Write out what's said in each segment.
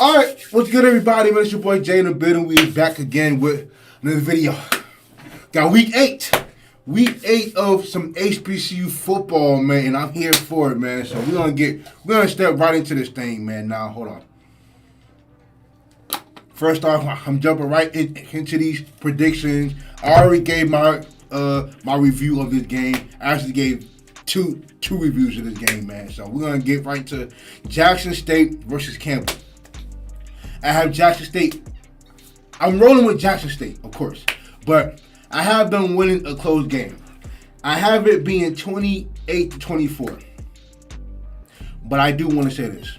All right, what's good, everybody? Man, it's your boy Jay in the building. We back again with another video. Got week 8 of some HBCU football, man, and I'm here for it, man. So we're gonna step right into this thing, man. Now, hold on. First off, I'm jumping right into these predictions. I already gave my review of this game. I actually gave two reviews of this game, man. So we're gonna get right to Jackson State versus Campbell. I have Jackson State. I'm rolling with Jackson State, of course, but I have them winning a close game. I have it being 28-24. But I do want to say this.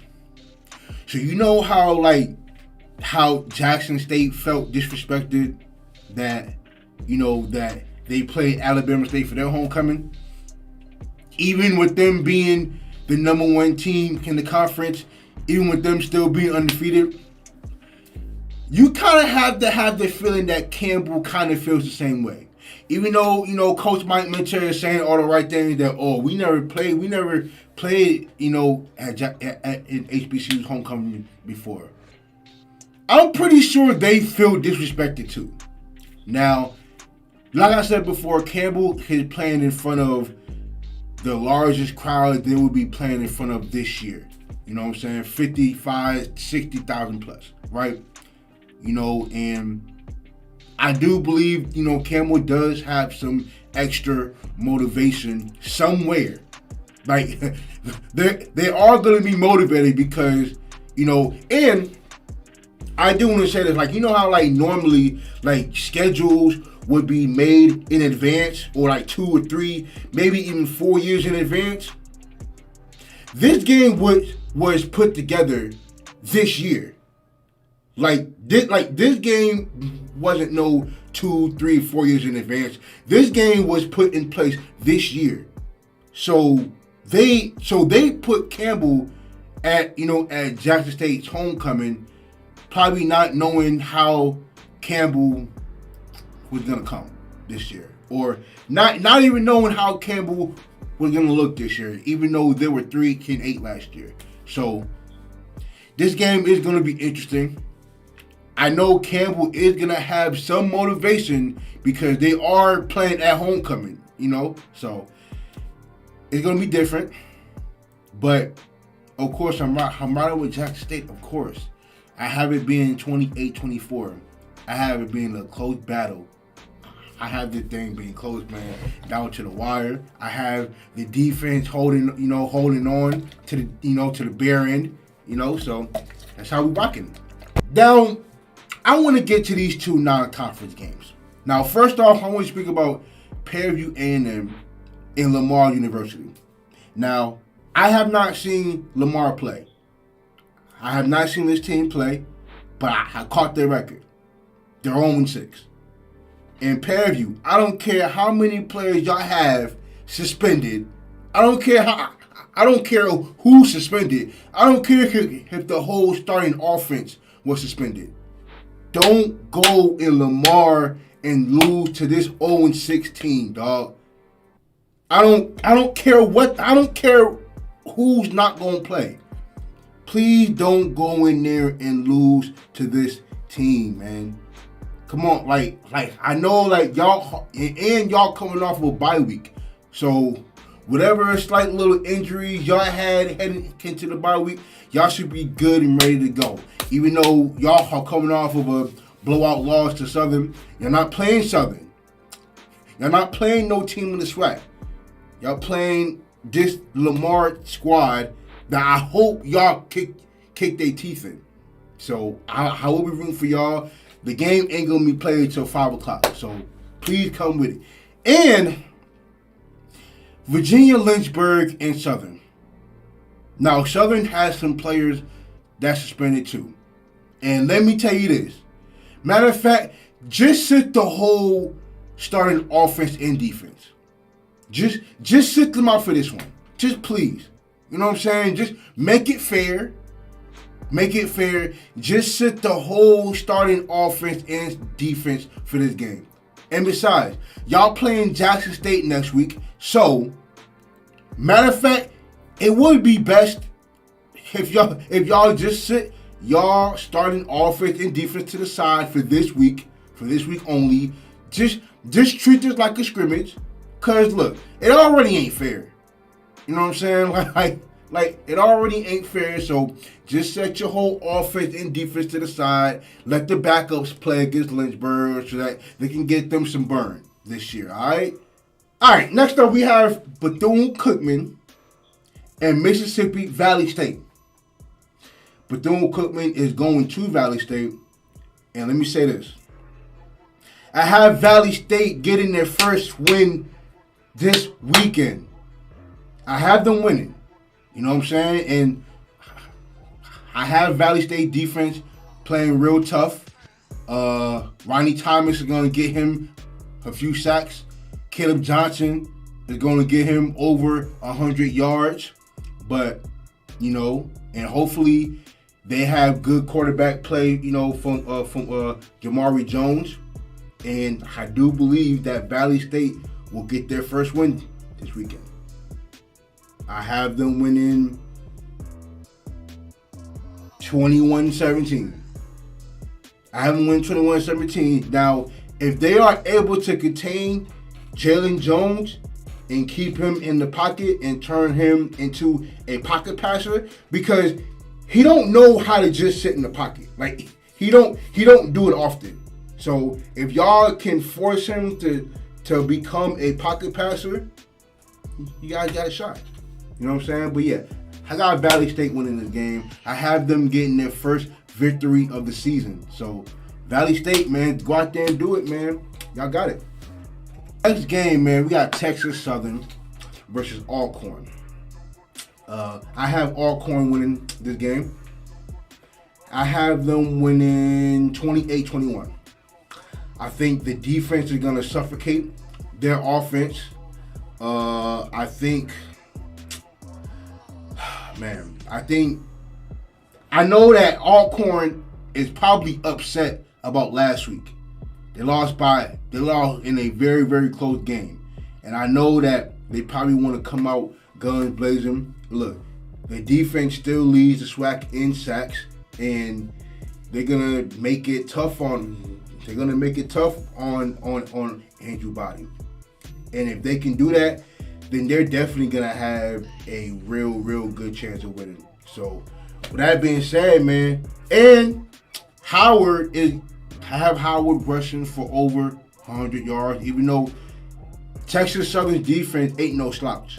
So you know how Jackson State felt disrespected that they played Alabama State for their homecoming, even with them being the number 1 team in the conference, even with them still being undefeated. You kind of have to have the feeling that Campbell kind of feels the same way. Even though, Coach Mike Minter is saying all the right things that, we never played, at HBCU's homecoming before. I'm pretty sure they feel disrespected too. Now, like I said before, Campbell is playing in front of the largest crowd they will be playing in front of this year. You know what I'm saying? 55, 60,000 plus, right? And I do believe, Campbell does have some extra motivation somewhere. Like, they are going to be motivated because, and I do want to say this, how, normally, schedules would be made in advance, or 2 or 3, maybe even 4 years in advance. This game was put together this year. This game wasn't no 2, 3, 4 years in advance. This game was put in place this year. So they put Campbell at Jackson State's homecoming, probably not knowing how Campbell was gonna come this year, or not even knowing how Campbell was gonna look this year, even though they were 3-8 last year. So this game is gonna be interesting. I know Campbell is going to have some motivation because they are playing at homecoming, So it's going to be different. But, of course, I'm riding with Jackson State, of course. I have it being 28-24. I have it being a close battle. I have this thing being close, man, down to the wire. I have the defense holding on to the bare end, So that's how we rocking. Down. I want to get to these 2 non-conference games. Now, first off, I want to speak about Fairview A&M and Lamar University. Now, I have not seen Lamar play. I have not seen this team play, but I caught their record. They're 0-6. And Fairview, I don't care how many players y'all have suspended. I don't care who suspended. I don't care if the whole starting offense was suspended. Don't go in Lamar and lose to this 0-6 team, dog. I don't care who's not gonna play. Please don't go in there and lose to this team, man. Come on, I know y'all coming off of a bye week. So whatever slight little injuries y'all had heading into the bye week, y'all should be good and ready to go. Even though y'all are coming off of a blowout loss to Southern, you're not playing Southern. You're not playing no team in the SWAC. Y'all playing this Lamar squad that I hope y'all kick their teeth in. So I will be rooting for y'all. The game ain't going to be played until 5 o'clock. So please come with it. And Virginia, Lynchburg, and Southern. Now, Southern has some players that's suspended too. And let me tell you this. Matter of fact, just sit the whole starting offense and defense. Just sit them out for this one. Just please. You know what I'm saying? Just make it fair. Make it fair. Just sit the whole starting offense and defense for this game. And besides, y'all playing Jackson State next week. So, matter of fact, it would be best if y'all just sit y'all starting offense and defense to the side for this week only. Just treat this like a scrimmage, cause look, it already ain't fair. You know what I'm saying? Like it already ain't fair. So just set your whole offense and defense to the side. Let the backups play against Lynchburg so that they can get them some burn this year. All right. Next up, we have Bethune Cookman and Mississippi Valley State. Bethune Cookman is going to Valley State, and let me say this: I have Valley State getting their first win this weekend. I have them winning. You know what I'm saying? And I have Valley State defense playing real tough. Ronnie Thomas is going to get him a few sacks. Caleb Johnson is going to get him over 100 yards. But, you know, and hopefully they have good quarterback play, you know, from Jamari Jones. And I do believe that Valley State will get their first win this weekend. I have them winning 21-17. I have them winning 21-17. Now, if they are able to contain Jalen Jones and keep him in the pocket and turn him into a pocket passer, because he don't know how to just sit in the pocket. Like he don't do it often. So if y'all can force him to become a pocket passer, you guys got a shot. You know what I'm saying? But yeah, I got Valley State winning this game. I have them getting their first victory of the season. So Valley State, man, go out there and do it, man. Y'all got it. Next game, man, we got Texas Southern versus Alcorn. I have Alcorn winning this game. I have them winning 28-21. I think the defense is going to suffocate their offense. I know that Alcorn is probably upset about last week. They lost in a very, very close game. And I know that they probably want to come out guns blazing. Look, the defense still leads the SWAC in sacks, and they're gonna make it tough on Andrew Body. And if they can do that, then they're definitely gonna have a real good chance of winning. So with that being said, man, and I have Howard rushing for over 100 yards, even though Texas Southern's defense ain't no slouch.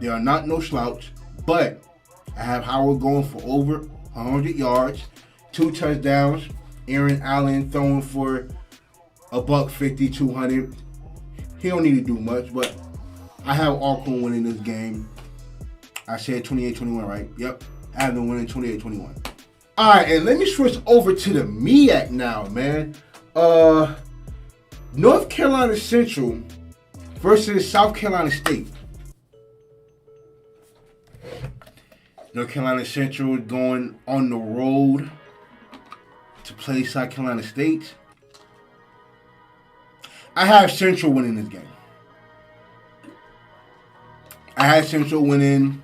They are not no slouch, but I have Howard going for over 100 yards, 2 touchdowns. Aaron Allen throwing for $150, 200. He don't need to do much, but I have Alcorn winning this game. I said 28-21, right? Yep. I have them winning 28-21. All right, and let me switch over to the MEAC now, man. North Carolina Central versus South Carolina State. North Carolina Central is going on the road to play South Carolina State. I have Central winning this game. I had Central winning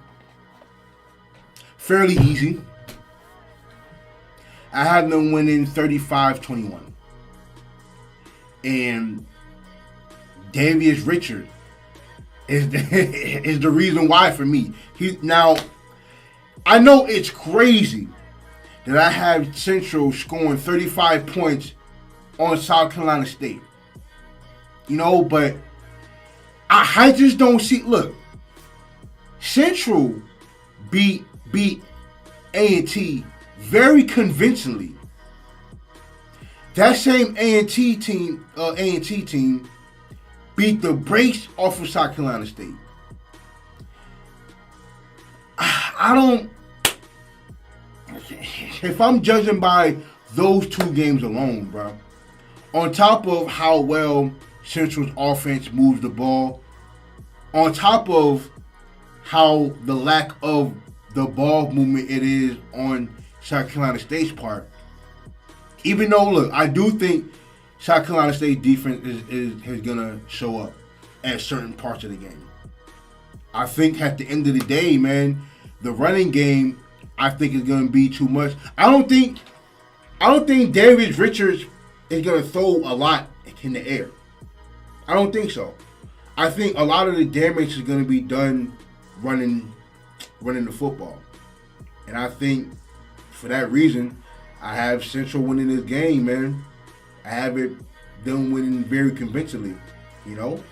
fairly easy. I have them winning 35-21. And Davius Richard is the reason why for me. Now, I know it's crazy that I have Central scoring 35 points on South Carolina State. You know, but I just don't see. Look, Central beat A&T very convincingly. That same A&T team beat the brakes off of South Carolina State. I don't. If I'm judging by those 2 games alone, bro, on top of how well Central's offense moves the ball, on top of how the lack of the ball movement it is on South Carolina State's part, even though, look, I do think South Carolina State defense is going to show up at certain parts of the game. I think at the end of the day, man, the running game I think it's going to be too much. I don't think Darius Richards is going to throw a lot in the air. I don't think so. I think a lot of the damage is going to be done running the football. And I think for that reason, I have Central winning this game, man. I have them winning very convincingly. You know,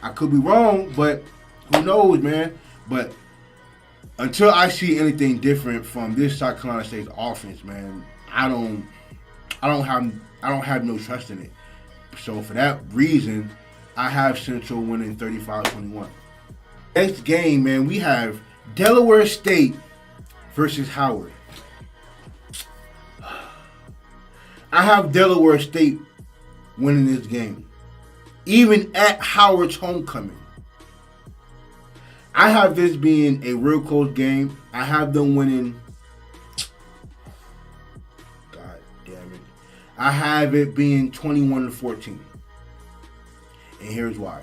I could be wrong, but who knows, man? But until I see anything different from this South Carolina State's offense, man, I don't have no trust in it. So for that reason, I have Central winning 35-21. Next game, man, we have Delaware State versus Howard. I have Delaware State winning this game, even at Howard's homecoming. I have this being a real close game. I have them winning. God damn it. I have it being 21-14. And here's why.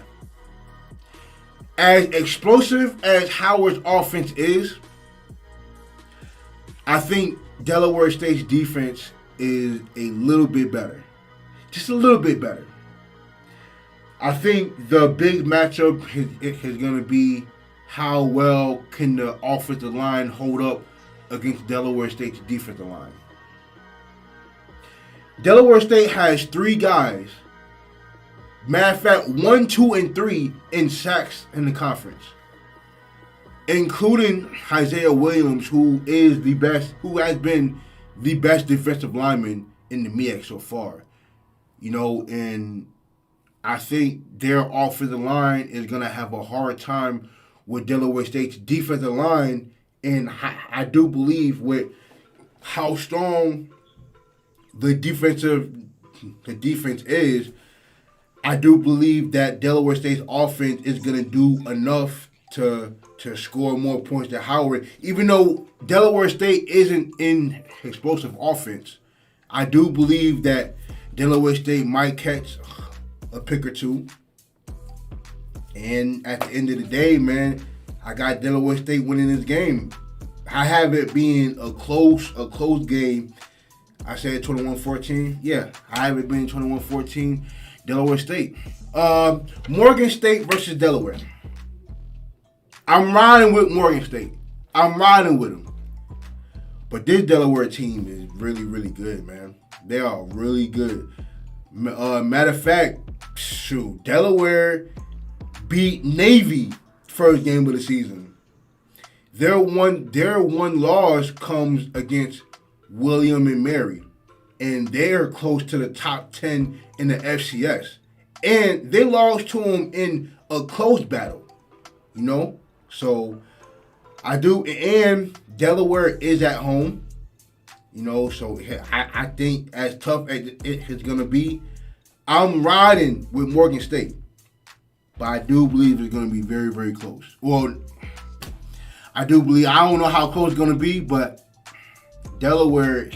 As explosive as Howard's offense is, I think Delaware State's defense is a little bit better. Just a little bit better. I think the big matchup is going to be how well can the offensive line hold up against Delaware State's defensive line. Delaware State has 3 guys. Matter of fact, 1, 2, and 3 in sacks in the conference, including Isaiah Williams, who has been the best defensive lineman in the MEAC so far. You know, and I think their offensive line is going to have a hard time with Delaware State's defensive line, and I do believe with how strong the defense is, I do believe that Delaware State's offense is going to do enough to score more points than Howard. Even though Delaware State isn't in explosive offense, I do believe that Delaware State might catch a pick or two. And at the end of the day, man, I got Delaware State winning this game. I have it being a close game. I said 21-14. Yeah, I have it being 21-14. Delaware State. Morgan State versus Delaware. I'm riding with Morgan State. I'm riding with them. But this Delaware team is really, really good, man. They are really good. Matter of fact, Delaware beat Navy first game of the season. Their one loss comes against William and Mary, and they're close to the top 10 in the FCS. And they lost to them in a close battle, you know? So I do, and Delaware is at home, you know, so I think as tough as it is going to be, I'm riding with Morgan State. But I do believe it's going to be very, very close. Well, I don't know how close it's going to be, but Delaware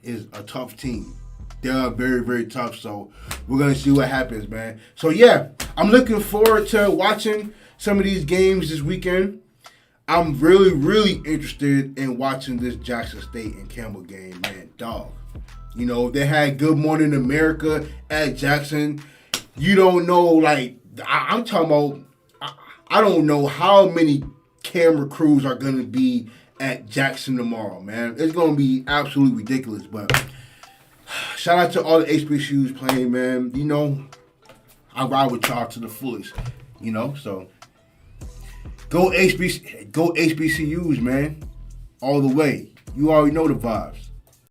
is a tough team. They're very, very tough, so we're going to see what happens, man. So, yeah, I'm looking forward to watching some of these games this weekend. I'm really, really interested in watching this Jackson State and Campbell game, man. Dog. You know, they had Good Morning America at Jackson. You don't know, like, I'm talking about, I don't know how many camera crews are going to be at Jackson tomorrow, man. It's going to be absolutely ridiculous, but shout out to all the HBCUs playing, man. You know, I ride with y'all to the fullest, you know, so go HBCUs, man, all the way. You already know the vibes.